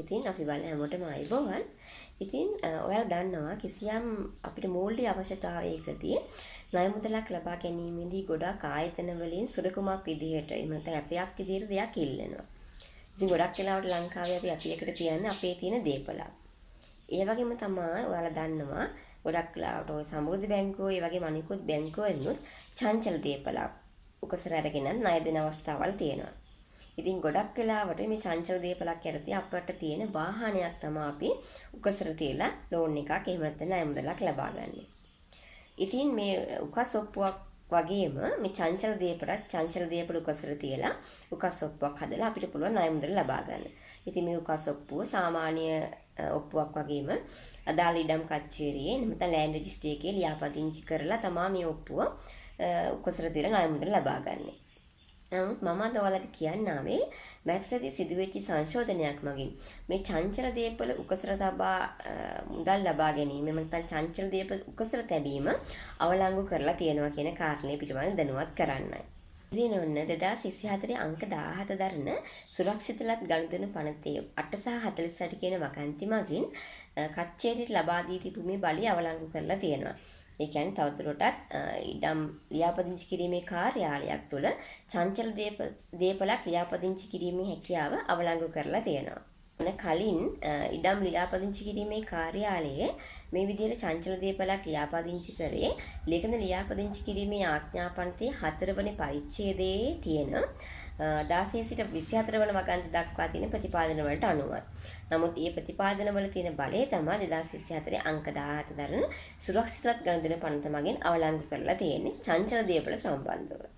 ඉතින් අපි බලන හැමෝටම ආයිබෝවන්. ඉතින් ඔයාලා දන්නවා කිසියම් අපිට මූල්‍ය අවශ්‍යතාවයකදී ණය මුදලක් ලබා ගැනීමේදී ගොඩක් ආයතන වලින් සුරකුමක් විදිහට එහෙම නැත්නම් ඇපයක් විදිහට දෙයක් ඉල්ලනවා. ඉතින් ගොඩක් වෙලාවට ලංකාවේ අපි ඇපයකට තියන්නේ අපේ තියෙන දේපල. ඒ වගේම තමයි ඔයාලා දන්නවා ගොඩක් වෙලාවට ඔය සමෘද්ධි බැංකුව ඒ වගේම අනිකුත් බැංකුව වලිනුත් චංචල දේපල උකසර අරගෙන ණය දෙන අවස්ථාවල් තියෙනවා. ඉතින් ගොඩක් වෙලාවට මේ චංචල දේපලක් යටතේ අපට තියෙන වාහනයක් තමයි අපි උකසර තියලා ලෝන් එකක් එහෙම නැත්නම් ණය මුදලක් ලබා ගන්න. ඉතින් මේ උකස් ඔප්පුවක් වගේම මේ චංචල දේපල උකසර තියලා උකස් ඔප්පුවක් හදලා අපිට පුළුවන් ණය මුදල ලබා ගන්න. ඉතින් මේ උකස් ඔප්පුව සාමාන්‍ය ඔප්පුවක් වගේම අදාළ ඉඩම් කච්චේරියේ නැත්නම් ලෑන්ඩ් රෙජිස්ටරි එකේ ලියාපදිංචි කරලා තමයි මේ ඔප්පුව උකසර තියලා ණය මුදල ලබා ගන්නේ. නමුත් මම අද ඔයාලට කියන්නාවේ මෑතකදී සිදුවෙච්ච සංශෝධනයක් මගින් මේ චංචල දේපල උකසර තබා මුදල් ලබා ගැනීම නැත්නම් චංචල දේපල උකසර තැබීම අවලංගු කරලා තියෙනවා කියන කාරණේ පිළිබඳව දැනුවත් කරන්නයි. ඉතින් ඔන්න 2024 අංක 17 දරන සුරක්ෂිතලත් ගනුදෙනු පනතේ 8 සහ 48 කියන වගන්ති මගින් කච්චේරියට ලබා දී තිබු මේ බලය අවලංගු කරලා තියෙනවා. ඒ කියන්නේ තවදුරටත් ඉඩම් ලියාපදිංචි කිරීමේ කාර්යාලයක් තුළ චංචල දේපලක් ලියාපදිංචි කිරීමේ හැකියාව අවලංගු කරලා තියෙනවා. කලින් ඉඩම් ලියාපදිංචි කිරීමේ කාර්යාලයේ මේ විදිහට චංචල දේපලක් ලියාපදිංචි කරේ ලේඛන ලියාපදිංචි කිරීමේ ආඥාපනතේ 4 වෙනි පරිච්ඡේදයේ තියෙන 16 සිට 24 වන වගන්ති දක්වා තියෙන ප්‍රතිපාදන වලට අනුවයි. නමුත් මේ ප්‍රතිපාදන වල තියෙන බලය තමයි 2024 අංක 17 දරන සුරක්ෂිතවත් ගනුදෙනු පනත මගින් අවලංගු කරලා තියෙන්නේ චංචල දේපල සම්බන්ධව.